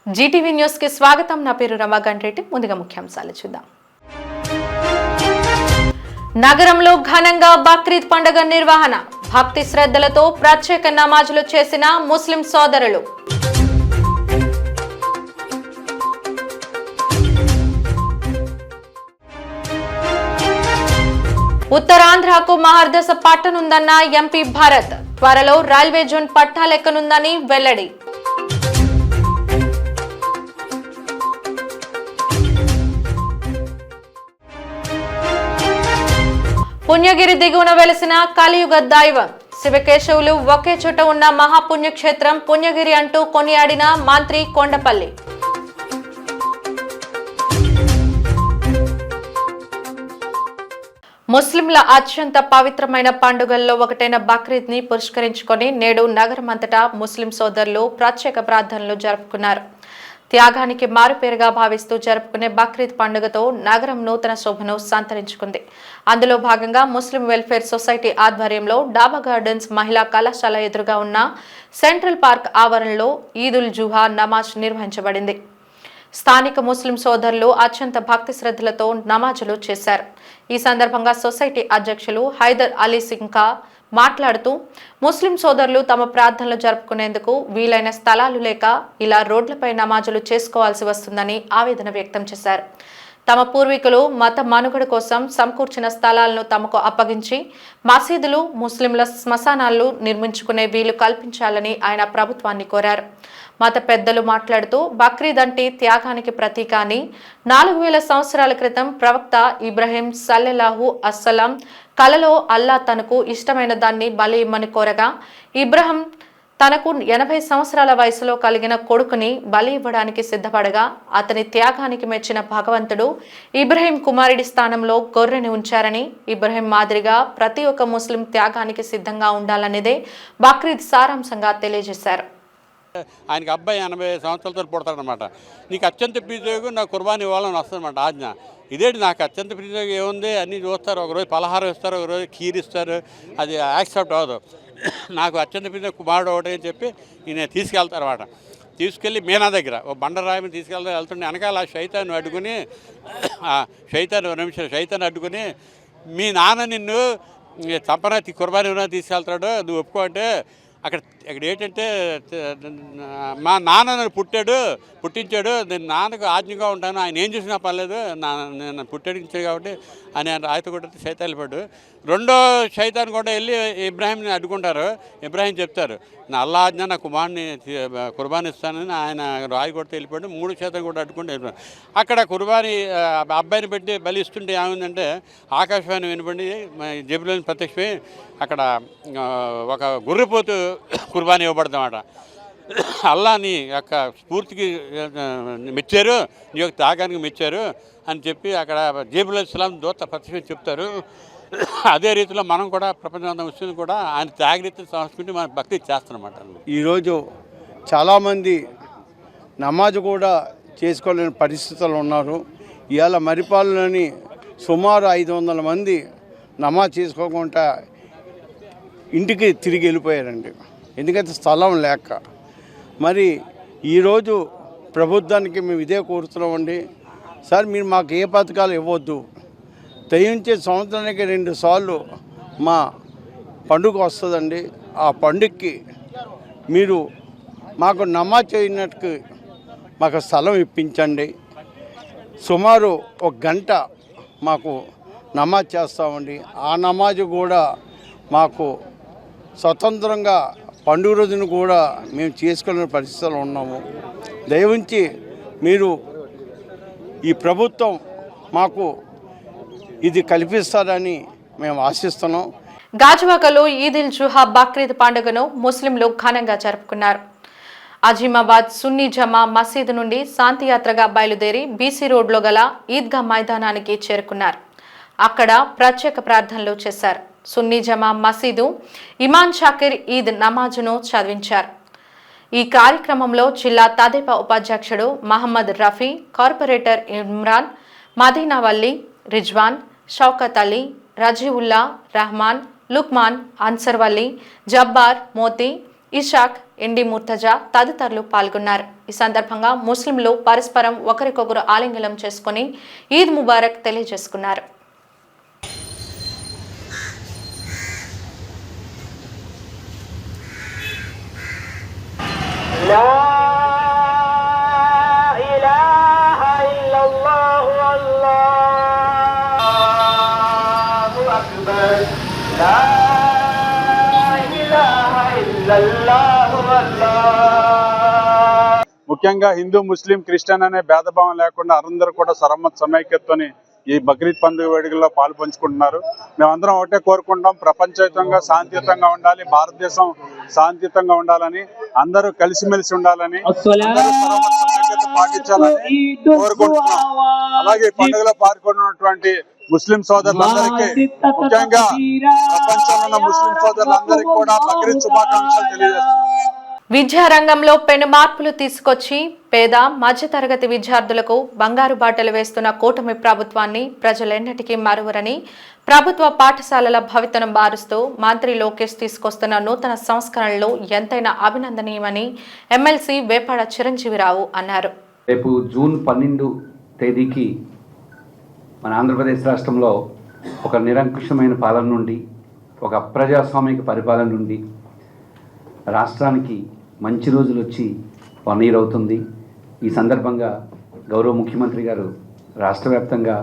Zee TV news కి స్వాగతం. నా పేరు రమాకాంత్ రెడ్డి. ముందుగా ముఖ్యాంశాలు చూద్దాం. నగరంలో ఘనంగా బక్రీద్ పండుగ నిర్వహణ. భక్తి శ్రద్ధలతో ప్రత్యేక నమాజులు చేసిన ముస్లిం సోదరులు. ఉత్తరాంధ్రకు మహర్దశ పట్టనుందన్న ఎంపీ భరత్. త్వరలో రైల్వే జోన్ పట్టాలెక్కనుందని వెల్లడి. పుణ్యగిరి దిగువన వెలిసిన కలియుగ దైవం శివకేశవులు ఒకే చోట ఉన్న మహాపుణ్యక్షేత్రం పుణ్యగిరి అంటూ కొనియాడిన మంత్రి కొండపల్లి. ముస్లింల అత్యంత పవిత్రమైన పండుగల్లో ఒకటైన బక్రీద్ ని పురస్కరించుకొని నేడు నగరమంతటా ముస్లిం సోదరులు ప్రత్యేక ప్రార్థనలు జరుపుకున్నారు. త్యాగానికి మారుపేరుగా భావిస్తూ జరుపుకునే బక్రీద్ పండుగతో నగరం నూతన శోభను సంతరించుకుంది. అందులో భాగంగా ముస్లిం వెల్ఫేర్ సొసైటీ ఆధ్వర్యంలో డాబా గార్డెన్స్ మహిళా కళాశాల ఎదురుగా ఉన్న సెంట్రల్ పార్క్ ఆవరణలో ఈదుల్ జుహా నమాజ్ నిర్వహించబడింది. స్థానిక ముస్లిం సోదరులు అత్యంత భక్తి శ్రద్ధలతో నమాజులు చేశారు. ఈ సందర్భంగా సొసైటీ అధ్యక్షులు హైదర్ అలీ సింకా మాట్లాడుతూ ముస్లిం సోదరులు తమ ప్రార్థనలు జరుపుకునేందుకు వీలైన స్థలాలు లేక ఇలా రోడ్లపై నమాజులు చేసుకోవాల్సి వస్తుందని ఆవేదన వ్యక్తం చేశారు. తమ పూర్వీకులు మత మనుగడ కోసం సమకూర్చిన స్థలాలను తమకు అప్పగించి మసీదులు, ముస్లింల శ్మశానాలు నిర్మించుకునే వీలు కల్పించాలని ఆయన ప్రభుత్వాన్ని కోరారు. మత పెద్దలు మాట్లాడుతూ బక్రీద్ అంటే త్యాగానికి ప్రతీక అని, 4000 సంవత్సరాల క్రితం ప్రవక్త ఇబ్రహీం సల్లెల్లాహు అస్సలాం కలలో అల్లా తనకు ఇష్టమైన దాన్ని బలి ఇమ్మని కోరగా ఇబ్రహీం తనకు 80 సంవత్సరాల వయసులో కలిగిన కొడుకుని బలి ఇవ్వడానికి సిద్ధపడగా అతని త్యాగానికి మెచ్చిన భగవంతుడు ఇబ్రహీం కుమారుడి స్థానంలో గొర్రెని ఉంచారని, ఇబ్రహీం మాదిరిగా ప్రతి ఒక్క ముస్లిం త్యాగానికి సిద్ధంగా ఉండాలనేదే బక్రీద్ సారాంశంగా తెలియజేశారు. ఆయనకి అబ్బాయి 80 సంవత్సరాలతో పుడతాడనమాట. నీకు అత్యంత ప్రీతియోగం నాకు కుర్బానీ ఇవ్వాలని వస్తుందన్నమాట ఆజ్ఞ. ఇదేంటి నాకు అత్యంత ప్రీతియోగం ఏముంది, అన్నీ చూస్తారు, ఒకరోజు పలహారం ఇస్తారు, ఒకరోజు ఖీర్ ఇస్తారు, అది యాక్సెప్ట్ అవ్వదు. నాకు అత్యంత ప్రీతియోగం కుమారుడు ఒకటి అని చెప్పి ఈయన తీసుకెళ్తారన్నమాట. తీసుకెళ్ళి మీనా దగ్గర ఓ బండరాయిని వెళ్తుండే వెనకాల శైతాన్ని అడ్డుకుని శైతాన్ని అడ్డుకుని మీ నాన్న నిన్ను చంపన కుర్బానీ తీసుకెళ్తాడు, నువ్వు ఒప్పుకో అంటే అక్కడ ఏంటంటే మా నాన్న నన్ను పుట్టించాడు, నేను నాన్నకు ఆజ్ఞగా ఉంటాను, ఆయన ఏం చూసినా పర్లేదు, నేను పుట్టించాడు కాబట్టి అని ఆయన కూడా శైతాన్ని పడ్డు. రెండో శైతాన్ని కూడా వెళ్ళి ఇబ్రాహీంని అడ్డుకుంటారు. ఇబ్రాహీం చెప్తారు, నా అల్లా ఆజ్ఞ నా కుమారుని కుర్బానీ ఇస్తానని ఆయన రాయి కొడితే వెళ్ళిపోయాడు. 3 శైతాన్ని కూడా అడ్డుకుంటే వెళ్ళిపోయాడు. అక్కడ కుర్బానీ అబ్బాయిని పెట్టి బలి ఇస్తుంటే ఏమైందంటే ఆకాశవాణి వినపడి జబులోని ప్రత్యక్షమై అక్కడ ఒక గొర్రెపోతు కుర్బానీ ఇవ్వబడతామాట. అల్లా నీ యొక్క స్ఫూర్తికి మెచ్చారు, నీ యొక్క త్యాగానికి మెచ్చారు అని చెప్పి అక్కడ జబుల్ ఇస్లాం దూత ప్రత్యక్షం చెప్తారు. అదే రీతిలో మనం కూడా ప్రపంచం విషయం కూడా ఆయన త్యాగరీతి సంస్కృతి మన భక్తి చేస్తామన్నమాట. ఈరోజు చాలామంది నమాజ్ కూడా చేసుకోలేని పరిస్థితులు ఉన్నారు. ఇవాళ మరిపాలనని సుమారు 500 మంది నమాజ్ చేసుకోకుండా ఇంటికి తిరిగి వెళ్ళిపోయారండి. ఎందుకంటే స్థలం లేక. మరి ఈరోజు ప్రభుత్వానికి మేము ఇదే కోరుతున్నామండి, సార్ మీరు మాకు ఏ పథకాలు ఇవ్వద్దు, దయించే సంవత్సరానికి 2 సార్లు మా పండుగ వస్తుందండి. ఆ పండుగకి మీరు మాకు నమాజ్ చేయనట్టుకు మాకు స్థలం ఇప్పించండి. సుమారు 1 గంట మాకు నమాజ్ చేస్తామండి. ఆ నమాజ్ కూడా మాకు స్వతంత్రంగా పండుగ రోజును కూడా మేము చేసుకునే పరిస్థితుల్లో ఉన్నాము. దయవుంచి మీరు ఈ ప్రభుత్వం మాకు ఇది కల్పిస్తారని మేము ఆశిస్తున్నాం. గాజువాకలో ఈదుల్ జుహా బక్రీద్ పండుగను ముస్లింలు ఘనంగా జరుపుకున్నారు. అజీమాబాద్ సున్నీ జమా మసీదు నుండి శాంతియాత్రగా బయలుదేరి బీసీ రోడ్లో గల ఈద్గా మైదానానికి చేరుకున్నారు. అక్కడ ప్రత్యేక ప్రార్థనలు చేశారు. సున్నీ జమా మసీదు ఇమాన్ షాకిర్ ఈద్ నమాజును చదివించారు. ఈ కార్యక్రమంలో జిల్లా తదేపా ఉపాధ్యక్షుడు మహమ్మద్ రఫీ, కార్పొరేటర్ ఇమ్రాన్, మదీనావల్లి, రిజ్వాన్, షౌకత్ అలీ, రజీవుల్లా, రహమాన్, లుక్మాన్, అన్సర్వల్లి, జబ్బార్, మోతీ, ఇషాక్, ఎండి ముర్తజా తదితరులు పాల్గొన్నారు. ఈ సందర్భంగా ముస్లింలు పరస్పరం ఒకరికొకరు ఆలింగనం చేసుకుని ఈద్ ముబారక్ తెలియజేసుకున్నారు. ముఖ్యంగా హిందూ ముస్లిం క్రిస్టియన్ అనే భేదభావం లేకుండా అందరూ కూడా సమైక్యతతోని ఈ బక్రీద్ పండుగ వేడుకల్లో పాలు పంచుకుంటున్నారు. మేమందరం ఒకటే కోరుకుంటాం, ప్రపంచవ్యాప్తంగా శాంతియుతంగా ఉండాలి, భారతదేశం శాంతియుతంగా ఉండాలని, అందరూ కలిసిమెలిసి ఉండాలని, సమైక్యత పాటించాలని కోరుకుంటున్నాం. అలాగే ఈ పండుగలో పాల్గొన్నటువంటి ముస్లిం సోదరులందరికీ, ముఖ్యంగా ప్రపంచంలో ఉన్న ముస్లిం సోదరులందరికీ కూడా బక్రీద్ శుభాకాంక్షలు తెలియజేస్తున్నాం. విద్యారంగంలో పెను మార్పులు తీసుకొచ్చి పేద మధ్యతరగతి విద్యార్థులకు బంగారు బాటలు వేస్తున్న కూటమి ప్రభుత్వాన్ని ప్రజలెన్నటికీ మరువరని, ప్రభుత్వ పాఠశాలల భవితను మారుస్తూ మంత్రి లోకేష్ తీసుకొస్తున్న నూతన సంస్కరణలు ఎంతైనా అభినందనీయమని ఎమ్మెల్సీ వేపాడ చిరంజీవిరావు అన్నారు. రేపు జూన్ 12 తేదీకి మన ఆంధ్రప్రదేశ్ రాష్ట్రంలో ఒక నిరంకుశమైన పాలన నుండి, ఒక అప్రజాస్వామిక పరిపాలన నుండి రాష్ట్రానికి మంచి రోజులు వచ్చి 1 year అవుతుంది. ఈ సందర్భంగా గౌరవ ముఖ్యమంత్రి గారు రాష్ట్ర వ్యాప్తంగా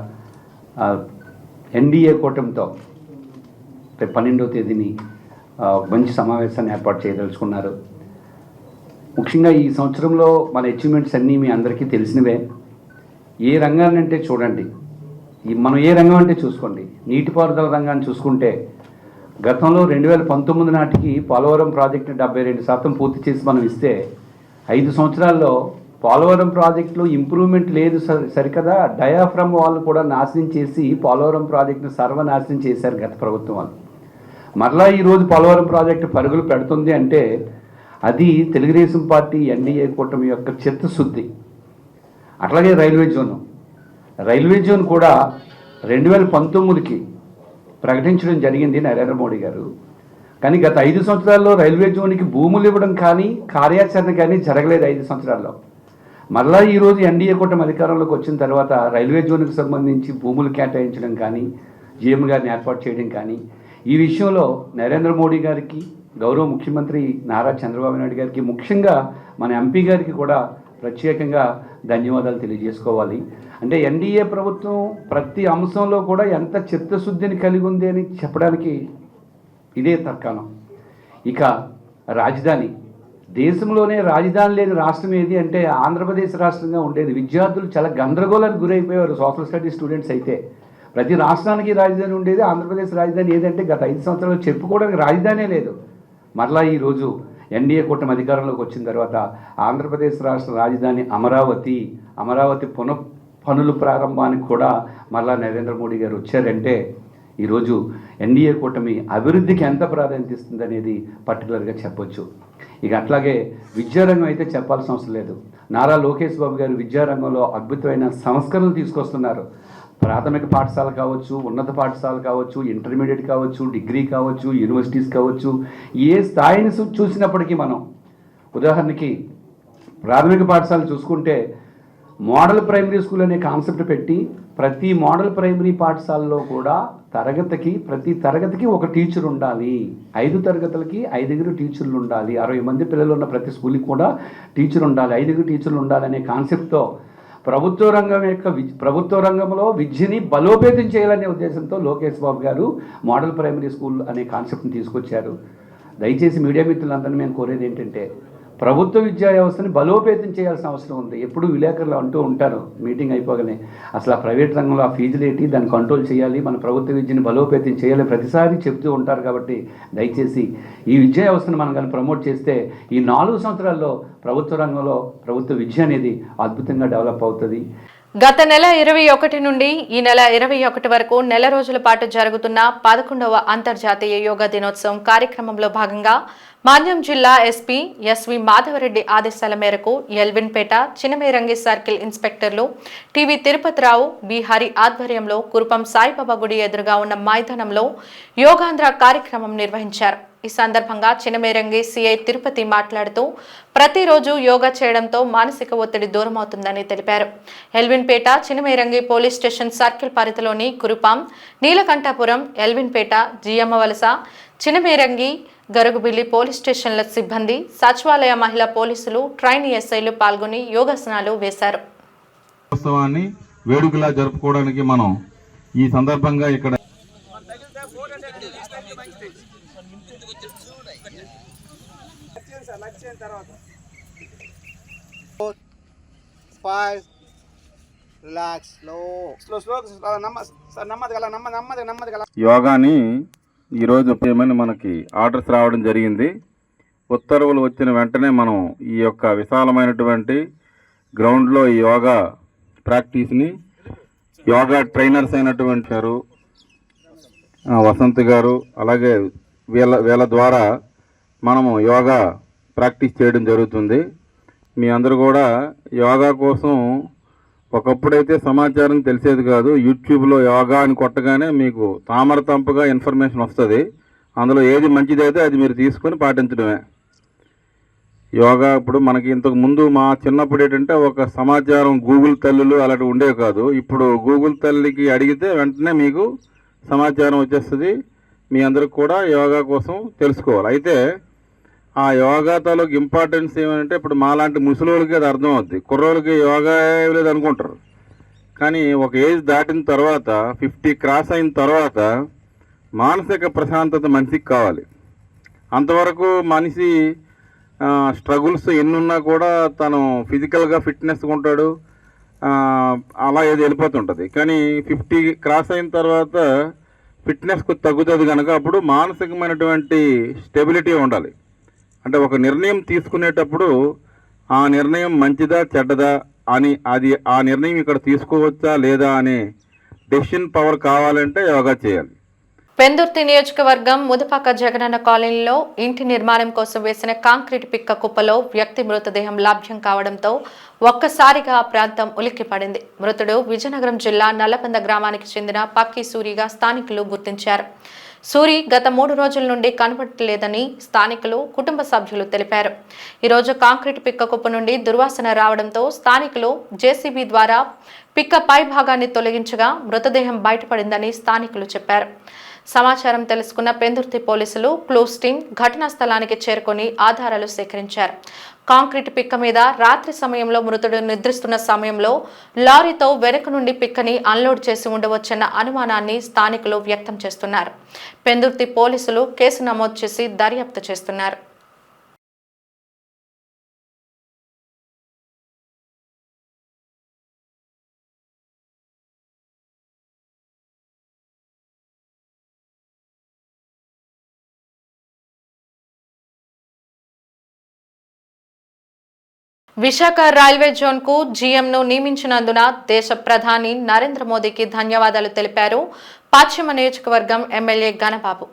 ఎన్డీఏ కూటమితో రేపు 12వ తేదీని మంచి సమావేశాన్ని ఏర్పాటు చేయదలుచుకున్నారు. ముఖ్యంగా ఈ సంవత్సరంలో మన అచీవ్మెంట్స్ అన్నీ మీ అందరికీ తెలిసినవే. ఏ రంగాన్ని అంటే చూడండి, మనం ఏ రంగం అంటే చూసుకోండి. నీటిపారుదల రంగాన్ని చూసుకుంటే గతంలో 2019 నాటికి పోలవరం ప్రాజెక్టు 72% పూర్తి చేసి మనం ఇస్తే 5 సంవత్సరాల్లో పోలవరం ప్రాజెక్టులో ఇంప్రూవ్మెంట్ లేదు సరికదా, డయాఫ్రమ్ వాళ్ళు కూడా నాశనం చేసి పోలవరం ప్రాజెక్టును సర్వనాశనం చేశారు గత ప్రభుత్వం వాళ్ళు. మరలా ఈరోజు పోలవరం ప్రాజెక్టు పరుగులు పెడుతుంది అంటే అది తెలుగుదేశం పార్టీ ఎన్డీఏ కూటమి యొక్క చిత్తశుద్ధి. అట్లాగే రైల్వే జోన్ కూడా 2019కి ప్రకటించడం జరిగింది నరేంద్ర మోడీ గారు. కానీ గత 5 సంవత్సరాల్లో రైల్వే జోన్కి భూములు ఇవ్వడం కానీ కార్యాచరణ కానీ జరగలేదు 5 సంవత్సరాల్లో. మరలా ఈరోజు ఎన్డీఏ కూటమి అధికారంలోకి వచ్చిన తర్వాత రైల్వే జోన్కి సంబంధించి భూములు కేటాయించడం కానీ, జీఎం గారిని ఏర్పాటు చేయడం కానీ, ఈ విషయంలో నరేంద్ర మోడీ గారికి, గౌరవ ముఖ్యమంత్రి నారా చంద్రబాబు నాయుడు గారికి, ముఖ్యంగా మన ఎంపీ గారికి కూడా ప్రత్యేకంగా ధన్యవాదాలు తెలియజేసుకోవాలి. అంటే ఎన్డీఏ ప్రభుత్వం ప్రతి అంశంలో కూడా ఎంత చిత్తశుద్ధిని కలిగి ఉంది అని చెప్పడానికి ఇదే తర్కాణం. ఇక రాజధాని, దేశంలోనే రాజధాని లేని రాష్ట్రం ఏది అంటే ఆంధ్రప్రదేశ్ రాష్ట్రంగా ఉండేది. విద్యార్థులు చాలా గందరగోళానికి గురైపోయారు. సోషల్ స్టడీస్ స్టూడెంట్స్ అయితే ప్రతి రాష్ట్రానికి రాజధాని ఉండేది. ఆంధ్రప్రదేశ్ రాజధాని ఏదంటే గత 5 సంవత్సరాలు చెప్పుకోవడానికి రాజధానే లేదు. మరలా ఈరోజు ఎన్డీఏ కూటమి అధికారంలోకి వచ్చిన తర్వాత ఆంధ్రప్రదేశ్ రాష్ట్ర రాజధాని అమరావతి పనుల ప్రారంభానికి కూడా మరలా నరేంద్ర మోడీ గారు వచ్చారంటే ఈరోజు ఎన్డీఏ కూటమి అభివృద్ధికి ఎంత ప్రాధాన్యత ఇస్తుంది అనేది పర్టికులర్గా చెప్పొచ్చు. ఇక అట్లాగే విద్యారంగం అయితే చెప్పాల్సిన అవసరం లేదు. నారా లోకేష్ బాబు గారు విద్యారంగంలో అద్భుతమైన సంస్కరణలు తీసుకొస్తున్నారు. ప్రాథమిక పాఠశాల కావచ్చు, ఉన్నత పాఠశాల కావచ్చు, ఇంటర్మీడియట్ కావచ్చు, డిగ్రీ కావచ్చు, యూనివర్సిటీస్ కావచ్చు, ఏ స్థాయిని చూసినప్పటికీ మనం ఉదాహరణకి ప్రాథమిక పాఠశాల చూసుకుంటే మోడల్ ప్రైమరీ స్కూల్ అనే కాన్సెప్ట్ పెట్టి ప్రతి మోడల్ ప్రైమరీ పాఠశాలలో కూడా ప్రతి తరగతికి ఒక టీచర్ ఉండాలి. 5 తరగతులకి 5 టీచర్లు ఉండాలి. 60 మంది పిల్లలు ఉన్న ప్రతి స్కూల్కి కూడా టీచర్ ఉండాలి, 5 టీచర్లు ఉండాలనే కాన్సెప్ట్తో ప్రభుత్వ రంగంలో విద్యని బలోపేతం చేయాలనే ఉద్దేశంతో లోకేష్ బాబు గారు మోడల్ ప్రైమరీ స్కూల్ అనే కాన్సెప్ట్ని తీసుకొచ్చారు. దయచేసి మీడియా మిత్రులందరినీ మేము కోరేది ఏంటంటే ప్రభుత్వ విద్యా వ్యవస్థని బలోపేతం చేయాల్సిన అవసరం ఉంది. ఎప్పుడు విలేకరులు అంటూ ఉంటారు మీటింగ్ అయిపోగానే, అసలు ఆ ప్రైవేట్ రంగంలో ఆ ఫీజులు ఏంటి, దాన్ని కంట్రోల్ చేయాలి, మన ప్రభుత్వ విద్యని బలోపేతం చేయాలి ప్రతిసారి చెప్తూ ఉంటారు. కాబట్టి దయచేసి ఈ విద్యా వ్యవస్థను మనం కానీ ప్రమోట్ చేస్తే ఈ 4 సంవత్సరాల్లో ప్రభుత్వ రంగంలో ప్రభుత్వ విద్య అనేది అద్భుతంగా డెవలప్ అవుతుంది. గత నెల 21 నుండి ఈ నెల 21 వరకు నెల రోజుల పాటు జరుగుతున్న 11వ అంతర్జాతీయ యోగా దినోత్సవం కార్యక్రమంలో భాగంగా మాన్యం జిల్లా ఎస్పీ ఎస్వి మాధవరెడ్డి ఆదేశాల మేరకు ఎల్విన్పేట చినమేరంగి సర్కిల్ ఇన్స్పెక్టర్లు టీవీ తిరుపతిరావు బీహారీ ఆధ్వర్యంలో కురుపం సాయిబాబా గుడి ఎదురుగా ఉన్న మైదానంలో యోగాంధ్ర కార్యక్రమం నిర్వహించారు. ఈ సందర్భంగా చినమేరంగి సిఐ తిరుపతి మాట్లాడుతూ ప్రతిరోజు యోగా చేయడంతో మానసిక ఒత్తిడి దూరమవుతుందని తెలిపారు. Elvinpeta Chinamerangi police station circle పరిధిలోని కురుపాం, నీలకంఠపురం, ఎల్విన్పేట, జియమ్మవలస, చినమేరంగి, గరుగుబిల్లి పోలీస్ స్టేషన్ల సిబ్బంది, సచివాలయ మహిళా పోలీసులు, ట్రైనీ ఎస్ఐలు పాల్గొని యోగాసనాలు వేశారు. ఉత్సవాన్ని వేడుకలా జరుపుకోవడానికి మనం ఈ సందర్భంగా ఇక్కడ యోగాని ఈరోజు పేమని మనకి ఆర్డర్స్ రావడం జరిగింది. ఉత్తర్వులు వచ్చిన వెంటనే మనం ఈ యొక్క విశాలమైనటువంటి గ్రౌండ్లో ఈ యోగా ప్రాక్టీస్ని యోగా ట్రైనర్స్ అయినటువంటి గారు వసంత్ గారు అలాగే వీళ్ళ ద్వారా మనము యోగా ప్రాక్టీస్ చేయడం జరుగుతుంది. మీ అందరూ కూడా యోగా కోసం ఒకప్పుడైతే సమాచారం తెలిసేది కాదు. యూట్యూబ్లో యోగా అని కొట్టగానే మీకు తామరతంపుగా ఇన్ఫర్మేషన్ వస్తుంది. అందులో ఏది మంచిదైతే అది మీరు తీసుకొని పాటించడమే. యోగా ఇప్పుడు మనకి ఇంతకు ముందు మా చిన్నప్పుడు ఏంటంటే ఒక సమాచారం గూగుల్ తల్లులు అలాంటివి ఉండేవి కాదు. ఇప్పుడు గూగుల్ తల్లికి అడిగితే వెంటనే మీకు సమాచారం వచ్చేస్తుంది. మీ అందరికి కూడా యోగా కోసం తెలుసుకోవాలి. అయితే ఆ యోగా తాలూకు ఇంపార్టెన్స్ ఏమంటే ఇప్పుడు మాలాంటి ముసలోళ్ళకి అది అర్థం అవుద్ది. కుర్రోళ్ళకి యోగా లేదు అనుకుంటారు. కానీ ఒక ఏజ్ దాటిన తర్వాత 50 క్రాస్ అయిన తర్వాత మానసిక ప్రశాంతత మనిషికి కావాలి. అంతవరకు మనిషి స్ట్రగుల్స్ ఎన్నున్నా కూడా తను ఫిజికల్గా ఫిట్నెస్గా ఉంటాడు, అలా ఏది వెళ్ళిపోతుంటుంది. కానీ 50 క్రాస్ అయిన తర్వాత ఫిట్నెస్కు తగ్గుతుంది కనుక అప్పుడు మానసికమైనటువంటి స్టెబిలిటీ ఉండాలి. అంటే ఒక నిర్ణయం తీసుకునేటప్పుడు ఆ నిర్ణయం మంచిదా చెడ్డదా అని ఆ నిర్ణయం ఇక్కడ తీసుకోవచ్చా లేదా అనే డెసిషన్ పవర్ కావాలంటే యోగా చేయాలి. పెందుర్తి నియోజకవర్గం ముదపాక జగనన్న కాలనీలో ఇంటి నిర్మాణం కోసం వేసిన కాంక్రీట్ పిక్క కుప్పలో వ్యక్తి మృతదేహం లభ్యం కావడంతో ఒక్కసారిగా ఆ ప్రాంతం ఉలిక్కిపడింది. మృతుడు విజయనగరం జిల్లా నల్లబంద గ్రామానికి చెందిన పక్కి సూరిగా స్థానికులు గుర్తించారు. సూరి గత 3 రోజుల నుండి కనబడలేదని స్థానికులు, కుటుంబ సభ్యులు తెలిపారు. ఈరోజు కాంక్రీట్ పిక్క కుప్ప నుండి దుర్వాసన రావడంతో స్థానికులు జేసీబీ ద్వారా పిక్క పై భాగాన్ని తొలగించగా మృతదేహం బయటపడిందని స్థానికులు చెప్పారు. సమాచారం తెలుసుకున్న పెందుర్తి పోలీసులు క్లూస్ టీం ఘటనా స్థలానికి చేరుకొని ఆధారాలు సేకరించారు. కాంక్రీట్ పిక్క మీద రాత్రి సమయంలో మృతుడు నిద్రిస్తున్న సమయంలో లారీతో వెనుక నుండి పిక్కని అన్లోడ్ చేసి ఉండవచ్చన్న అనుమానాన్ని స్థానికులు వ్యక్తం చేస్తున్నారు. పెందుర్తి పోలీసులు కేసు నమోదు చేసి దర్యాప్తు చేస్తున్నారు. విశాఖ రైల్వే జోన్ కు జీఎంను నియమించినందున దేశ ప్రధాని నరేంద్ర మోదీకి ధన్యవాదాలు తెలిపారు పశ్చిమ నియోజకవర్గం ఎమ్మెల్యే గణబాబు.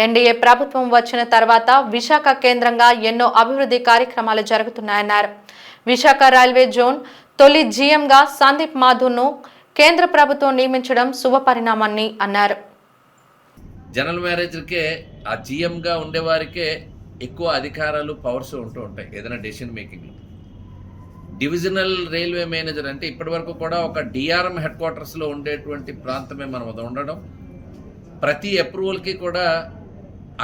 ఎన్డీఏ ప్రభుత్వం వచ్చిన తర్వాత విశాఖ కేంద్రంగా ఎన్నో అభివృద్ధి కార్యక్రమాలు జరుగుతున్నాయన్నారు. విశాఖ రైల్వే జోన్ తొలి జీఎంగా సందీప్ మాథూర్ను కేంద్ర ప్రభుత్వం నియమించడం శుభపరిణామాన్ని అన్నారు. జనరల్ మేనేజర్కే ఆ జీఎంగా ఉండేవారికే ఎక్కువ అధికారాలు, పవర్స్ ఉంటూ ఉంటాయి ఏదైనా డెసిషన్ మేకింగ్లో. డివిజనల్ రైల్వే మేనేజర్ అంటే ఇప్పటివరకు కూడా ఒక డిఆర్ఎం హెడ్ క్వార్టర్స్లో ఉండేటువంటి ప్రాంతమే మనం ఉండడం. ప్రతి అప్రూవల్కి కూడా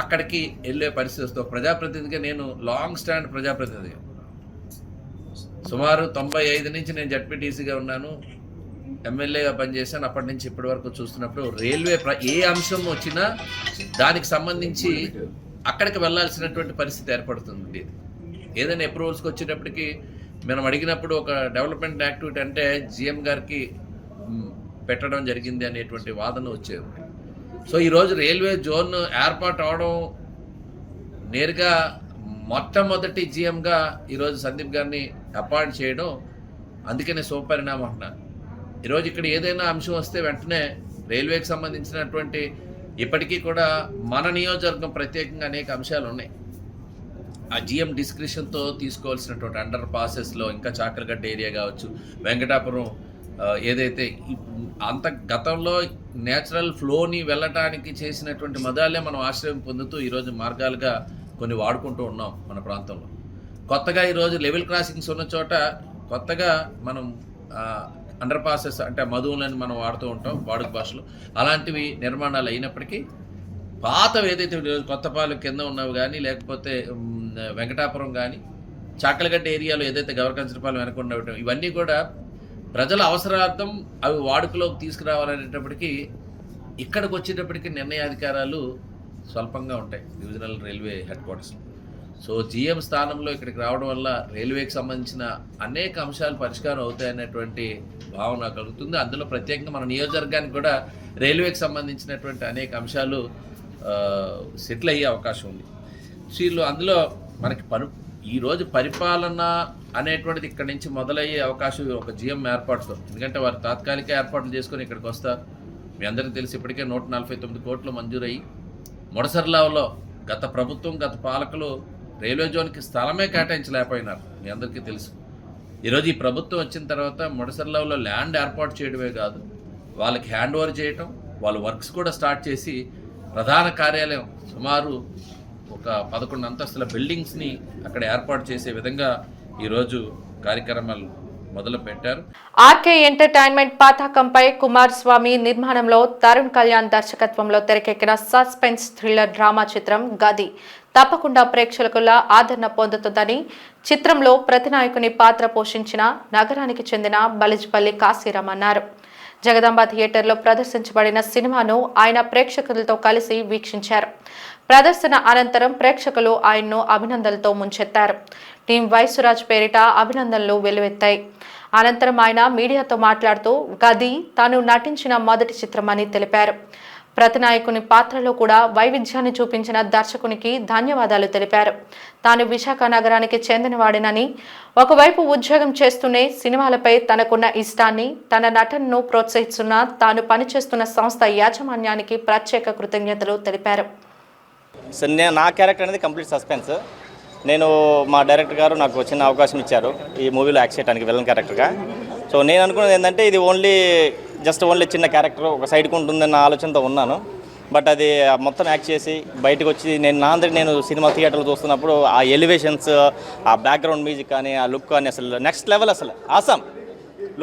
అక్కడికి వెళ్ళే పరిస్థితి వస్తుంది. ప్రజాప్రతినిధిగా నేను లాంగ్ స్టాండ్ ప్రజాప్రతినిధి, సుమారు 95 నుంచి నేను జడ్పీటీసీగా ఉన్నాను, ఎమ్మెల్యేగా పనిచేశాను. అప్పటి నుంచి ఇప్పటి వరకు చూస్తున్నప్పుడు రైల్వే ఏ అంశం వచ్చినా దానికి సంబంధించి అక్కడికి వెళ్ళాల్సినటువంటి పరిస్థితి ఏర్పడుతుంది. ఏదైనా అప్రూవల్స్కి వచ్చేటప్పటికి మనం అడిగినప్పుడు ఒక డెవలప్మెంట్ యాక్టివిటీ అంటే జీఎం గారికి పెట్టడం జరిగింది అనేటువంటి వాదన వచ్చేది. సో ఈరోజు రైల్వే జోన్ ఏర్పాటు అవడం, నేరుగా మొట్టమొదటి జీఎంగా ఈరోజు సందీప్ గారిని అపాయింట్ చేయడం, అందుకనే శుభపరిణామం అంటున్నాను. ఈరోజు ఇక్కడ ఏదైనా అంశం వస్తే వెంటనే రైల్వేకి సంబంధించినటువంటి ఇప్పటికీ కూడా మన నియోజకవర్గం ప్రత్యేకంగా అనేక అంశాలు ఉన్నాయి. ఆ జిఎం డిస్క్రిషన్తో తీసుకోవాల్సినటువంటి అండర్ పాసెస్లో ఇంకా చాకరగడ్డ ఏరియా కావచ్చు, వెంకటాపురం ఏదైతే అంత గతంలో నేచురల్ ఫ్లోని వెళ్ళటానికి చేసినటువంటి మదాలే మనం ఆశ్రయం పొందుతూ ఈరోజు మార్గాలుగా కొన్ని వాడుకుంటూ ఉన్నాం మన ప్రాంతంలో. కొత్తగా ఈరోజు లెవెల్ క్రాసింగ్స్ ఉన్న చోట కొత్తగా మనం అండర్ పాసెస్ అంటే మధువులని మనం వాడుతూ ఉంటాం వాడుక భాషలో, అలాంటివి నిర్మాణాలు అయినప్పటికీ పాతవి ఏదైతే కొత్తపాలెం కింద ఉన్నవి కానీ, లేకపోతే వెంకటాపురం కానీ, చాకలగడ్డ ఏరియాలో ఏదైతే గవర్కంచరపాలెం వెనక ఉండటం, ఇవన్నీ కూడా ప్రజల అవసరార్థం అవి వాడుకలోకి తీసుకురావాలనేటప్పటికీ ఇక్కడికి వచ్చేటప్పటికి నిర్ణయాధికారాలు స్వల్పంగా ఉంటాయి divisional railway head quarters. So GM స్థానంలో ఇక్కడికి రావడం వల్ల రైల్వేకి సంబంధించిన అనేక అంశాలు పరిష్కారం అవుతాయనేటువంటి భావన కలుగుతుంది. అందులో ప్రత్యేకంగా మన నియోజకవర్గానికి కూడా రైల్వేకి సంబంధించినటువంటి అనేక అంశాలు సెటిల్ అయ్యే అవకాశం ఉంది. సో అందులో మనకి ఈరోజు పరిపాలన అనేటువంటిది ఇక్కడ నుంచి మొదలయ్యే అవకాశం ఒక జీఎం ఏర్పాటుతో, ఎందుకంటే వారు తాత్కాలిక ఏర్పాట్లు చేసుకొని ఇక్కడికి వస్తారు. మీ అందరికీ తెలిసి ఇప్పటికే 149 కోట్లు మంజూరయ్యి మొడసర్లావులో గత ప్రభుత్వం గత పాలకులు రైల్వే జోన్కి స్థలమే కేటాయించలేకపోయినారు. మీ అందరికీ తెలుసు. ఈరోజు ఈ ప్రభుత్వం వచ్చిన తర్వాత మొడసర్లావులో ల్యాండ్ ఏర్పాటు చేయడమే కాదు, వాళ్ళకి హ్యాండ్ ఓవర్ చేయటం, వాళ్ళ వర్క్స్ కూడా స్టార్ట్ చేసి ప్రధాన కార్యాలయం సుమారు ఒక 11 అంతస్తుల బిల్డింగ్స్ని అక్కడ ఏర్పాటు చేసే విధంగా ఈరోజు కార్యక్రమాలు మొదలు పెట్టారు. ఆర్కే ఎంటర్టైన్మెంట్ పతాకంపై కుమారస్వామి నిర్మాణంలో తరుణ్ కళ్యాణ్ దర్శకత్వంలో తెరకెక్కిన సస్పెన్స్ థ్రిల్లర్ డ్రామా చిత్రం గది తప్పకుండా ప్రేక్షకుల ఆదరణ పొందుతుందని చిత్రంలో ప్రతినాయకుని పాత్ర పోషించిన నగరానికి చెందిన బలిజ్పల్లి కాశీరామ్ అన్నారు. జగదాంబ థియేటర్లో ప్రదర్శించబడిన సినిమాను ఆయన ప్రేక్షకులతో కలిసి వీక్షించారు. ప్రదర్శన అనంతరం ప్రేక్షకులు ఆయన్ను అభినందనలతో ముంచెత్తారు. టీం వైసురాజ్ పేరిట అభినందనలు వెల్లువెత్తాయి. అనంతరం ఆయన మీడియాతో మాట్లాడుతూ గది తాను నటించిన మొదటి చిత్రమని తెలిపారు. ప్రతినాయకుని పాత్రలో కూడా వైవిధ్యాన్ని చూపించిన దర్శకునికి ధన్యవాదాలు తెలిపారు. తాను విశాఖ నగరానికి చెందినవాడినని, ఒకవైపు ఉద్యోగం చేస్తూనే సినిమాలపై తనకున్న ఇష్టాన్ని, తన నటనను ప్రోత్సహిస్తున్న తాను పనిచేస్తున్న సంస్థ యాజమాన్యానికి ప్రత్యేక కృతజ్ఞతలు తెలిపారు. నా క్యారెక్టర్ అనేది కంప్లీట్ సస్పెన్స్. నేను మా డైరెక్టర్ గారు నాకు చిన్న అవకాశం ఇచ్చారు ఈ మూవీలో యాక్ట్ చేయడానికి విలన్ క్యారెక్టర్గా. సో నేను అనుకున్నది ఏంటంటే ఇది ఓన్లీ చిన్న క్యారెక్టర్ ఒక సైడ్కి ఉంటుందన్న ఆలోచనతో ఉన్నాను. బట్ అది మొత్తం యాక్ట్ చేసి బయటకు వచ్చి నేను సినిమా థియేటర్లో చూస్తున్నప్పుడు ఆ ఎలివేషన్స్, ఆ బ్యాక్గ్రౌండ్ మ్యూజిక్ కానీ, ఆ లుక్ కానీ అసలు నెక్స్ట్ లెవెల్, అసలు ఆసమ్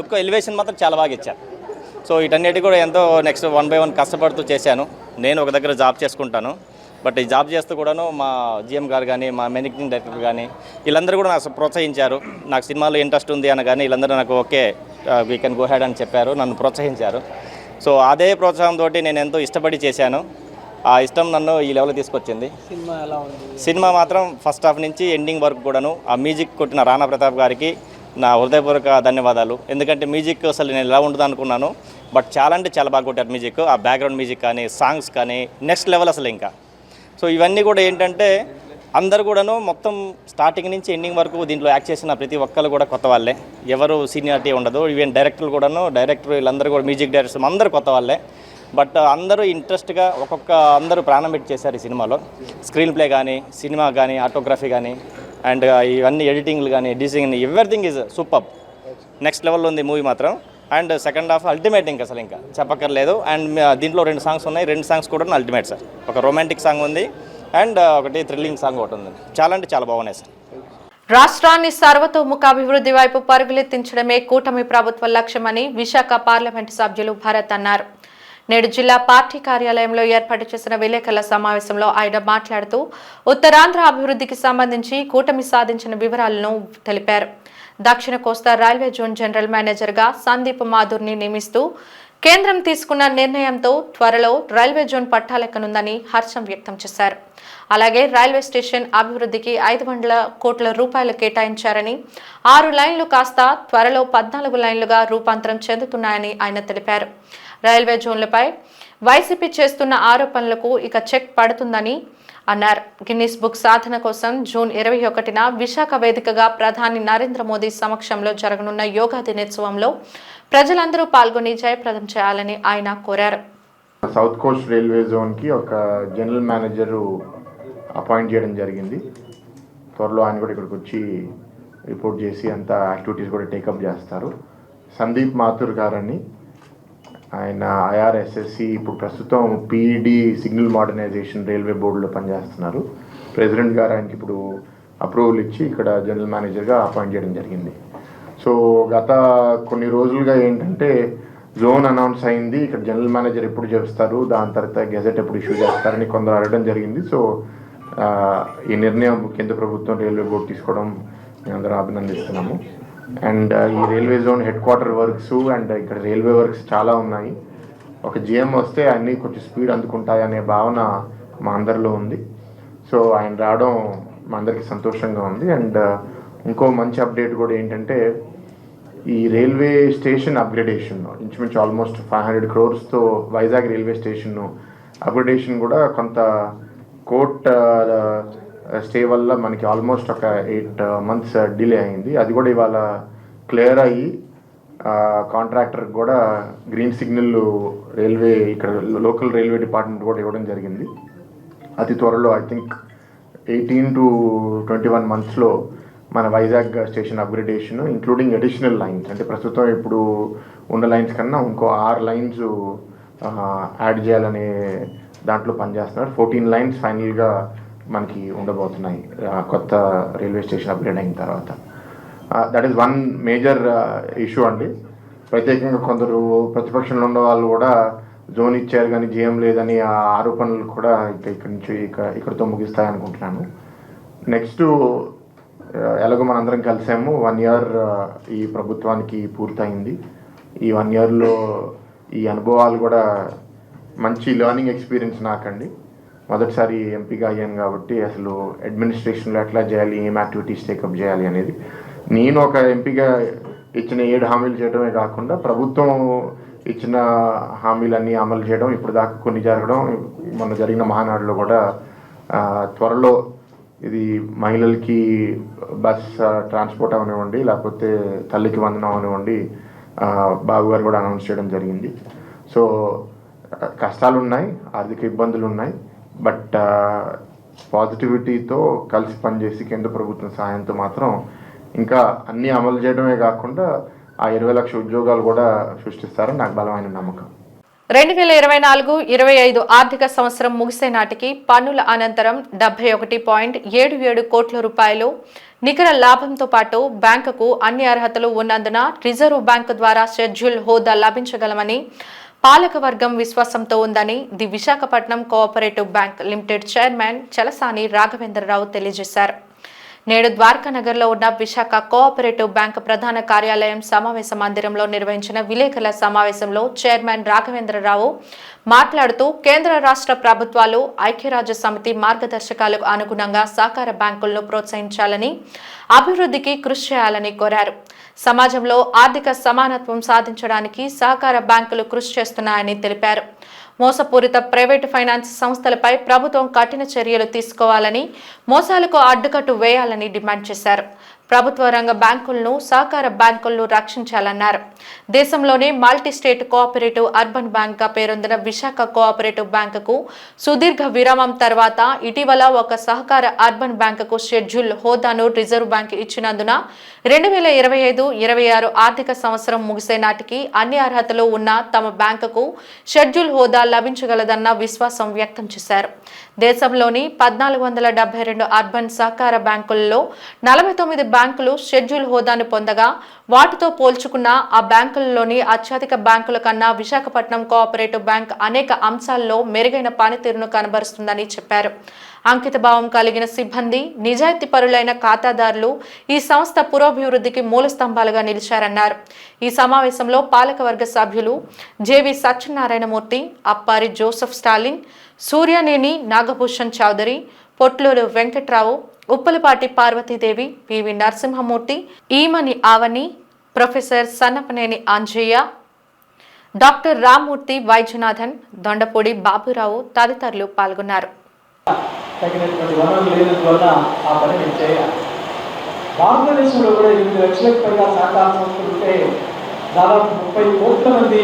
లుక్, ఎలివేషన్ మాత్రం చాలా బాగా ఇచ్చారు. సో వీటన్నిటి కూడా ఎంతో నెక్స్ట్ 1 by 1 కష్టపడుతూ చేశాను. నేను ఒక దగ్గర జాబ్ చేసుకుంటాను, బట్ ఈ జాబ్ చేస్తూ కూడాను మా జిఎం గారు కానీ, మా మేనేజింగ్ డైరెక్టర్ కానీ వీళ్ళందరూ కూడా నాకు ప్రోత్సహించారు. నాకు సినిమాలో ఇంట్రెస్ట్ ఉంది అని కానీ వీళ్ళందరూ నాకు okay we can go head అని చెప్పారు, నన్ను ప్రోత్సహించారు. సో అదే ప్రోత్సాహంతో నేను ఎంతో ఇష్టపడి చేశాను. ఆ ఇష్టం నన్ను ఈ లెవెల్ తీసుకొచ్చింది. సినిమా మాత్రం ఫస్ట్ హాఫ్ నుంచి ఎండింగ్ వరకు కూడాను ఆ మ్యూజిక్ కొట్టిన రాణా ప్రతాప్ గారికి నా హృదయపూర్వక ధన్యవాదాలు. ఎందుకంటే మ్యూజిక్ అసలు నేను ఎలా ఉంటుంది అనుకున్నాను, బట్ చాలా అంటే చాలా బాగా కొట్టారు మ్యూజిక్. ఆ బ్యాక్గ్రౌండ్ మ్యూజిక్ కానీ, సాంగ్స్ కానీ నెక్స్ట్ లెవెల్ అసలు ఇంకా. సో ఇవన్నీ కూడా ఏంటంటే అందరు కూడాను మొత్తం స్టార్టింగ్ నుంచి ఎండింగ్ వరకు దీంట్లో యాక్ట్ చేసిన ప్రతి ఒక్కరు కూడా కొత్త వాళ్ళే, ఎవరు సీనియారిటీ ఉండదు. ఈవెన్ డైరెక్టర్లు కూడాను, వీళ్ళందరూ కూడా మ్యూజిక్ డైరెక్టర్స్ అందరూ కొత్త వాళ్ళే. బట్ అందరూ ఇంట్రెస్ట్గా అందరూ ప్రాణం పెట్టి చేశారు ఈ సినిమాలో. స్క్రీన్ ప్లే కానీ, సినిమా కానీ, ఆటోగ్రఫీ కానీ, అండ్ ఇవన్నీ ఎడిటింగ్లు కానీ, design, everything is super. Next లెవెల్లో ఉంది మూవీ మాత్రం. అండ్ సెకండ్ హాఫ్ అల్టిమేట్, ఇంకా అసలు ఇంకా చెప్పక్కర్లేదు. అండ్ దీంట్లో 2 సాంగ్స్ ఉన్నాయి, 2 సాంగ్స్ కూడా అల్టిమేట్ సార్. ఒక రొమాంటిక్ సాంగ్ ఉంది అండ్ ఒకటి థ్రిల్లింగ్ సాంగ్ ఒకటి ఉంది. చాలా అంటే చాలా బాగున్నాయి సార్. రాష్ట్రాన్ని సర్వతోముఖాభివృద్ధి వైపు పరుగులెత్తించడమే కూటమి ప్రభుత్వ లక్ష్యమని విశాఖ పార్లమెంటు సభ్యులు భరత్ అన్నారు. నేడు జిల్లా పార్టీ కార్యాలయంలో ఏర్పాటు చేసిన విలేకరుల సమావేశంలో ఆయన మాట్లాడుతూ ఉత్తరాంధ్ర అభివృద్ధికి సంబంధించి కూటమి సాధించిన వివరాలను తెలిపారు. దక్షిణ కోస్తా రైల్వే జోన్ జనరల్ మేనేజర్గా సందీప్ మాథుర్ని నియమిస్తూ కేంద్రం తీసుకున్న నిర్ణయంతో త్వరలో రైల్వే జోన్ పట్టాలెక్కనుందని హర్షం వ్యక్తం చేశారు. అలాగే రైల్వే స్టేషన్ అభివృద్ధికి 500 కోట్ల రూపాయలు కేటాయించారని, 6 లైన్లు కాస్త త్వరలో 14 లైన్లుగా రూపాంతరం చెందుతున్నాయని ఆయన తెలిపారు. రైల్వే జోన్లపై వైసీపీ చేస్తున్న ఆరోపణలకు ఇక చెక్ పడుతుందని అన్నారు. గిన్నిస్ బుక్ సాధన కోసం జూన్ 21న విశాఖ వేదికగా ప్రధాని నరేంద్ర మోదీ సమక్షంలో జరగనున్న యోగా దినోత్సవంలో ప్రజలందరూ పాల్గొని జయప్రదం చేయాలని ఆయన కోరారు. సౌత్ కోస్ట్ రైల్వే జోన్కి ఒక జనరల్ మేనేజర్ అపాయింట్ చేయడం జరిగింది. త్వరలో ఆయన కూడా ఇక్కడికి వచ్చి రిపోర్ట్ చేసి అంతా యాక్టివిటీస్ కూడా టేకప్ చేస్తారు. సందీప్ మాథుర్ గారని ఆయన IRSSC ఇప్పుడు ప్రస్తుతం PED సిగ్నల్ మోడర్నైజేషన్ రైల్వే బోర్డులో పనిచేస్తున్నారు. ప్రెసిడెంట్ గారు ఆయనకి ఇప్పుడు అప్రూవల్ ఇచ్చి ఇక్కడ జనరల్ మేనేజర్గా అపాయింట్ చేయడం జరిగింది. సో గత కొన్ని రోజులుగా ఏంటంటే జోన్ అనౌన్స్ అయింది, ఇక్కడ జనరల్ మేనేజర్ ఎప్పుడు చేస్తారు, దాని తర్వాత గెజెట్ ఎప్పుడు ఇష్యూ చేస్తారని కొందరు అడగడం జరిగింది. సో ఈ నిర్ణయం కేంద్ర ప్రభుత్వం రైల్వే బోర్డు తీసుకోవడం మేమందరం అభినందిస్తున్నాము. అండ్ ఈ railway zone head quarter works and ఇక్కడ రైల్వే వర్క్స్ చాలా ఉన్నాయి. ఒక GM వస్తే అన్నీ కొంచెం స్పీడ్ అందుకుంటాయి అనే భావన మా అందరిలో ఉంది. సో ఆయన రావడం మా అందరికీ సంతోషంగా ఉంది. అండ్ ఇంకో మంచి అప్డేట్ కూడా ఏంటంటే ఈ రైల్వే స్టేషన్ అప్గ్రేడేషన్ ఇంచుమించు almost 500 crores Vizag railway station upgradation కూడా కొంత కోర్ట్ స్టే వల్ల మనకి ఆల్మోస్ట్ ఒక 8 months డిలే అయింది. అది కూడా ఇవాళ క్లియర్ అయ్యి కాంట్రాక్టర్ కూడా గ్రీన్ సిగ్నల్ రైల్వే ఇక్కడ లోకల్ రైల్వే డిపార్ట్మెంట్ కూడా ఇవ్వడం జరిగింది. అతి త్వరలో ఐ థింక్ 18 to 21 months మన Vizag station upgradation including additional lines, అంటే ప్రస్తుతం ఇప్పుడు ఉన్న లైన్స్ కన్నా ఇంకో 6 lines యాడ్ చేయాలనే దాంట్లో పనిచేస్తున్నారు. 14 lines ఫైనల్గా మనకి ఉండబోతున్నాయి కొత్త రైల్వే స్టేషన్ అప్గ్రేడ్ అయిన తర్వాత. That is one major issue అండి. ప్రత్యేకంగా కొందరు ప్రతిపక్షంలో ఉన్న వాళ్ళు కూడా జోన్ ఇచ్చారు కానీ GM లేదని ఆ ఆరోపణలు కూడా ఇక్కడితో ముగిస్తాయనుకుంటున్నాను. నెక్స్ట్ ఎలాగో మనందరం కలిసాము, 1 year ఈ ప్రభుత్వానికి పూర్తయింది. ఈ 1 yearలో ఈ అనుభవాలు కూడా మంచి లెర్నింగ్ ఎక్స్పీరియన్స్ నాకండి. మొదటిసారి ఎంపీగా అయ్యాను కాబట్టి అసలు అడ్మినిస్ట్రేషన్లో ఎట్లా చేయాలి, ఏం యాక్టివిటీస్ టేకప్ చేయాలి అనేది. నేను ఒక ఎంపీగా ఇచ్చిన 7 హామీలు చేయడమే కాకుండా ప్రభుత్వం ఇచ్చిన హామీలన్నీ అమలు చేయడం, ఇప్పుడు దాకా కొన్ని జరగడం, మొన్న జరిగిన మహానాడులో కూడా త్వరలో ఇది మహిళలకి బస్ ట్రాన్స్పోర్ట్ అవనివ్వండి, లేకపోతే తల్లికి వందనం అవనివ్వండి, బాబు గారు కూడా అనౌన్స్ చేయడం జరిగింది. సో కష్టాలు ఉన్నాయి, ఆర్థిక ఇబ్బందులు ఉన్నాయి, బట్ పాజిటివిటీతో కలిసి పనిచేసి కేంద్ర ప్రభుత్వం సహాయంతో మాత్రం ఇంకా అన్నీ అమలు చేయడమే కాకుండా ఆ 20 లక్షల ఉద్యోగాలు కూడా సృష్టిస్తారని నాకు బలమైన నమ్మకం. 2024-25 ఆర్థిక సంవత్సరం ముగిసే నాటికి పన్నుల అనంతరం 71.77 కోట్ల రూపాయలు నికర లాభంతో పాటు బ్యాంకుకు అన్ని అర్హతలు ఉన్నందున రిజర్వ్ బ్యాంకు ద్వారా షెడ్యూల్ హోదా లభించగలమని పాలకవర్గం విశ్వాసంతో ఉందని the Visakhapatnam cooperative bank limited chairman Chalasani Raghavendra Rao తెలియజేశారు. నేడు ద్వారకా నగర్లో ఉన్న విశాఖ కోఆపరేటివ్ బ్యాంక్ ప్రధాన కార్యాలయం సమావేశ మందిరంలో నిర్వహించిన విలేకరుల సమావేశంలో చైర్మన్ రాఘవేంద్రరావు మాట్లాడుతూ కేంద్ర రాష్ట్ర ప్రభుత్వాలు ఐక్యరాజ్య సమితి మార్గదర్శకాలకు అనుగుణంగా సహకార బ్యాంకులను ప్రోత్సహించాలని, అభివృద్ధికి కృషి చేయాలని కోరారు. సమాజంలో ఆర్థిక సమానత్వం సాధించడానికి సహకార బ్యాంకులు కృషి చేస్తున్నాయని తెలిపారు. మోసపూరిత ప్రైవేటు ఫైనాన్స్ సంస్థలపై ప్రభుత్వం కఠిన చర్యలు తీసుకోవాలని, మోసాలకు అడ్డుకట్టు వేయాలని డిమాండ్ చేశారు. ప్రభుత్వ రంగ బ్యాంకులను, సహకార బ్యాంకులను రక్షించాలన్నారు. దేశంలోనే multi state cooperative urban bank గా పేరొందిన విశాఖ కోఆపరేటివ్ బ్యాంకుకు సుదీర్ఘ విరామం తర్వాత ఇటీవల ఒక సహకార అర్బన్ బ్యాంకుకు షెడ్యూల్ హోదాను రిజర్వ్ బ్యాంక్ ఇచ్చినందున 2025-26 ఆర్థిక సంవత్సరం ముగిసే నాటికి అన్ని అర్హతలు ఉన్న తమ బ్యాంకుకు షెడ్యూల్ హోదా లభించగలదన్న విశ్వాసం వ్యక్తం చేశారు. దేశంలోని 1472 అర్బన్ సహకార బ్యాంకులలో 49 బ్యాంకులు షెడ్యూల్ హోదాను పొందగా, వాటితో పోల్చుకున్న ఆ బ్యాంకులలోని అత్యధిక బ్యాంకుల కన్నా విశాఖపట్నం కోఆపరేటివ్ బ్యాంక్ అనేక అంశాల్లో మెరుగైన పనితీరును కనబరుస్తుందని చెప్పారు. అంకితభావం కలిగిన సిబ్బంది, నిజాయితీపరులైన ఖాతాదారులు ఈ సంస్థ పురోభివృద్ధికి మూల స్తంభాలుగా నిలిచారన్నారు. ఈ సమావేశంలో పాలకవర్గ సభ్యులు JV Satyanarayanamurthy, Appari Joseph Stalin, Suryaneni Nagabhushan Chowdary, Potluru Venkatrao, Uppalapati Parvathidevi, PV Narasimhamurthy, Eemani Avani, professor Sannapaneni Anjaiah, doctor Rammurthy Vaidyanathan, Dondapudi Baburao తదితరులు పాల్గొన్నారు. తగినటువంటి వనరులు లేనందువల్ల ఆ పని నేను చేయాలి. భారతదేశంలో కూడా 8 లక్షలకు పైగా సహకార సంస్థలు ఉంటే దాదాపు 30 కోట్ల మంది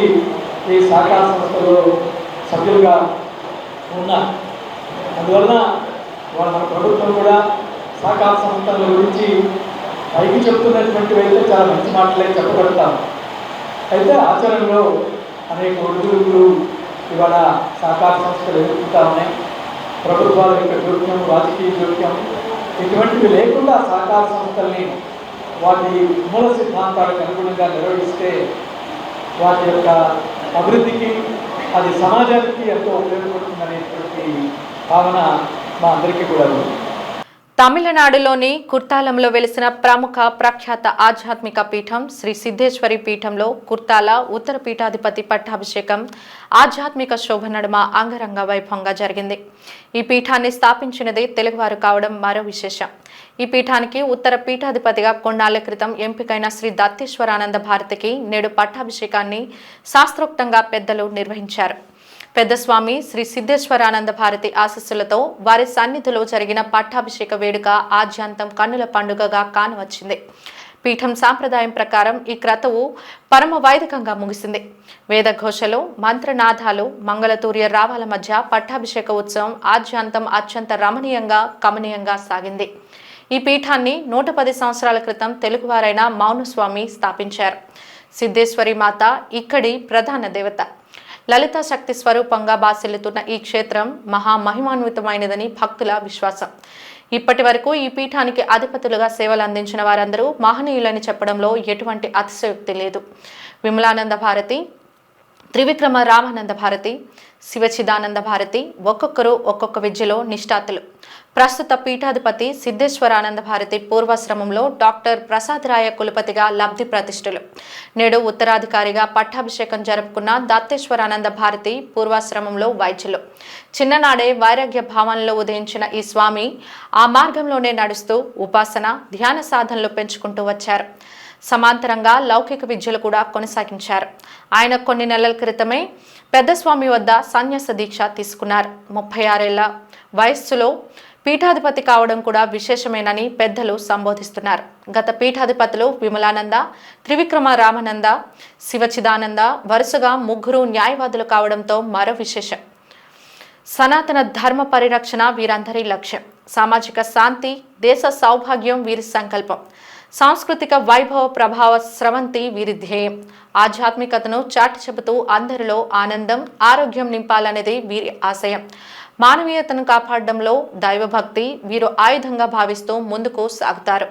ఈ సహకార సంస్థలో సభ్యులుగా ఉన్నారు. అందువలన మన ప్రభుత్వం కూడా సహకార సంస్థల గురించి పైకి చెప్తున్నటువంటివి అయితే చాలా మంచి మాటలే చెప్పబడతాం. అయితే ఆచరణలో అనేక ఒడిదుడుకులు ఇవాళ సహకార సంస్థలు ఎదుర్కొంటా ఉన్నాయి. ప్రభుత్వాల యొక్క జోక్యం, రాజకీయ జోక్యం ఇటువంటివి లేకుండా సహకార సంస్థల్ని వాటి మూల సిద్ధాంతాలకు అనుగుణంగా నిర్వహిస్తే వాటి యొక్క అభివృద్ధికి, అది సమాజానికి ఎంతో ఉపయోగపడుతుందనేటువంటి భావన మా అందరికీ కూడా ఉంది. తమిళనాడులోని కుర్తాలంలో వెలిసిన ప్రముఖ ప్రఖ్యాత ఆధ్యాత్మిక పీఠం శ్రీ సిద్ధేశ్వరి పీఠంలో కుర్తాల ఉత్తర పీఠాధిపతి పట్టాభిషేకం ఆధ్యాత్మిక శోభ నడుమ అంగరంగ వైభవంగా జరిగింది. ఈ పీఠాన్ని స్థాపించినది తెలుగువారు కావడం మరో విశేషం. ఈ పీఠానికి ఉత్తర పీఠాధిపతిగా కొన్నాళ్ల క్రితం ఎంపికైన శ్రీ దత్తేశ్వరానంద భారతికి నేడు పట్టాభిషేకాన్ని శాస్త్రోక్తంగా పెద్దలు నిర్వహించారు. పెద్దస్వామి శ్రీ సిద్ధేశ్వరానంద భారతి ఆశీస్సులతో వారి సన్నిధిలో జరిగిన పట్టాభిషేక వేడుక ఆద్యాంతం కన్నుల పండుగగా కానవచ్చింది. పీఠం సాంప్రదాయం ప్రకారం ఈ క్రతువు పరమ వైదికంగా ముగిసింది. వేదఘోషలు, మంత్రనాదాలు, మంగళతూర్య రావాల మధ్య పట్టాభిషేక ఉత్సవం ఆద్యాంతం అత్యంత రమణీయంగా, కమనీయంగా సాగింది. ఈ పీఠాన్ని 110 సంవత్సరాల క్రితం తెలుగువారైన మౌనస్వామి స్థాపించారు. సిద్ధేశ్వరి మాత ఇక్కడి ప్రధాన దేవత. లలితా శక్తి స్వరూపంగా బాసిల్లుతున్న ఈ క్షేత్రం మహామహిమాన్వితమైనదని భక్తుల విశ్వాసం. ఇప్పటి వరకు ఈ పీఠానికి అధిపతులుగా సేవలు అందించిన వారందరూ మహనీయులని చెప్పడంలో ఎటువంటి అతిశయోక్తి లేదు. విమలానంద భారతి, త్రివిక్రమ రామానంద భారతి, శివచిదానంద భారతి ఒక్కొక్కరు ఒక్కొక్క విద్యలో నిష్ఠాతులు. ప్రస్తుత పీఠాధిపతి సిద్ధేశ్వరానంద భారతి పూర్వాశ్రమంలో డాక్టర్ ప్రసాదరాయ కులపతిగా లబ్ధి ప్రతిష్ఠులు. నేడు ఉత్తరాధికారిగా పట్టాభిషేకం జరుపుకున్న దత్తేశ్వరానంద భారతి పూర్వాశ్రమంలో వైద్యులు. చిన్ననాడే వైరాగ్య భావనలో ఉదయించిన ఈ స్వామి ఆ మార్గంలోనే నడుస్తూ ఉపాసన, ధ్యాన సాధనలు పెంచుకుంటూ వచ్చారు. సమాంతరంగా లౌకిక విద్యలు కూడా కొనసాగించారు. ఆయన కొన్ని నెలల క్రితమే పెద్దస్వామి వద్ద సన్యాస దీక్ష తీసుకున్నారు. 36 ఏళ్ల వయస్సులో పీఠాధిపతి కావడం కూడా విశేషమేనని పెద్దలు సంబోధిస్తున్నారు. గత పీఠాధిపతులు విమలానంద, త్రివిక్రమ రామానంద, శివచిదానంద వరుసగా 3 న్యాయవాదులు కావడంతో మరో విశేషం. సనాతన ధర్మ పరిరక్షణ వీరందరి లక్ష్యం. సామాజిక శాంతి, దేశ సౌభాగ్యం వీరి సంకల్పం. సాంస్కృతిక వైభవ ప్రభావ స్రవంతి వీరి ధ్యేయం. ఆధ్యాత్మికతను చాటి చెబుతూ అందరిలో ఆనందం, ఆరోగ్యం నింపాలనేది వీరి ఆశయం. మానవీయతను కాపాడడంలో దైవభక్తి వీరు ఆయుధంగా భావిస్తూ ముందుకు సాగుతారు.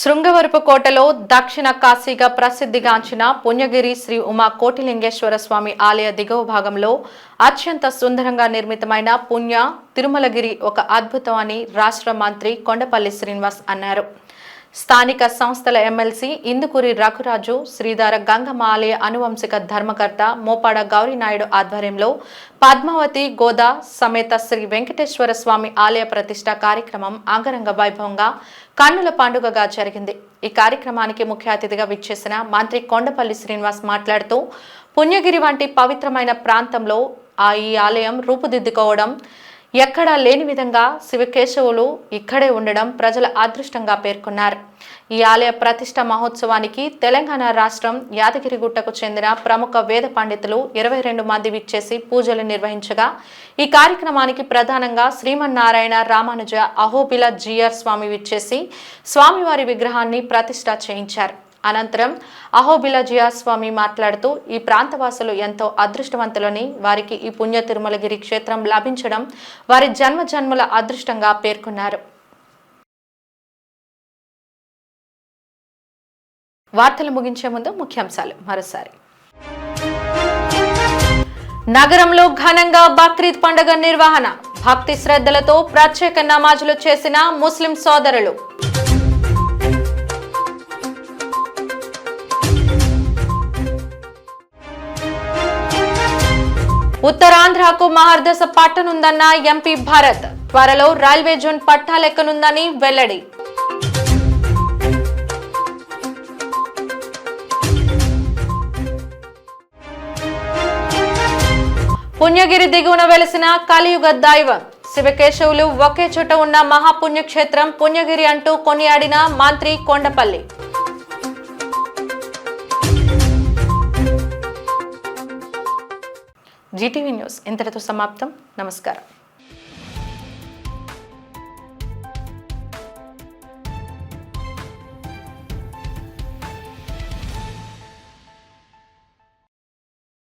శృంగవరపుకోటలో దక్షిణ కాశీగా ప్రసిద్ధిగాంచిన పుణ్యగిరి శ్రీ ఉమా కోటిలింగేశ్వర స్వామి ఆలయ దిగువ భాగంలో అత్యంత సుందరంగా నిర్మితమైన పుణ్య తిరుమలగిరి ఒక అద్భుతం అని రాష్ట్ర మంత్రి కొండపల్లి శ్రీనివాస్ అన్నారు. స్థానిక సంస్థల ఎమ్మెల్సీ ఇందుకూరి రఘురాజు, శ్రీధార గంగమ్మ ఆలయ అనువంశిక ధర్మకర్త మోపాడ గౌరీనాయుడు ఆధ్వర్యంలో పద్మావతి గోదా సమేత శ్రీ వెంకటేశ్వర స్వామి ఆలయ ప్రతిష్ఠ కార్యక్రమం అంగరంగ వైభవంగా కన్నుల పండుగగా జరిగింది. ఈ కార్యక్రమానికి ముఖ్య అతిథిగా విచ్చేసిన మంత్రి కొండపల్లి శ్రీనివాస్ మాట్లాడుతూ పుణ్యగిరి వంటి పవిత్రమైన ప్రాంతంలో ఈ ఆలయం రూపుదిద్దుకోవడం, ఎక్కడా లేని విధంగా శివకేశవులు ఇక్కడే ఉండడం ప్రజల అదృష్టంగా పేర్కొన్నారు. ఈ ఆలయ ప్రతిష్ఠ మహోత్సవానికి తెలంగాణ రాష్ట్రం యాదగిరిగుట్టకు చెందిన ప్రముఖ వేద పండితులు 22 మంది విచ్చేసి పూజలు నిర్వహించగా, ఈ కార్యక్రమానికి ప్రధానంగా శ్రీమన్నారాయణ రామానుజ అహోబిల జిఆర్ స్వామి విచ్చేసి స్వామివారి విగ్రహాన్ని ప్రతిష్ఠ చేయించారు. అనంతరం అహోబిల జిఆర్ స్వామి మాట్లాడుతూ ఈ ప్రాంతవాసులు ఎంతో అదృష్టవంతులని, వారికి ఈ పుణ్య తిరుమలగిరి క్షేత్రం లభించడం వారి జన్మజన్మల అదృష్టంగా పేర్కొన్నారు. వార్తలు ముగించే ముందు ముఖ్యాంశాలు మరోసారి. నగరంలో ఘనంగా బక్రీద్ పండుగ నిర్వహణ. భక్తి శ్రద్ధలతో ప్రత్యేక నమాజులు చేసిన ముస్లిం సోదరులు. ఉత్తరాంధ్రకు మహర్దశ పట్టనుందన్న ఎంపీ భరత్. త్వరలో రైల్వే జోన్ పట్టాలెక్కనుందని వెల్లడి. పుణ్యగిరి దిగువన వెలిసిన కలియుగ దైవం. శివకేశవులు ఒకే చోట ఉన్న మహాపుణ్యక్షేత్రం పుణ్యగిరి అంటూ కొనియాడిన మంత్రి కొండపల్లి. జీటీవీ న్యూస్ ఇంతటితో సమాప్తం. నమస్కారం.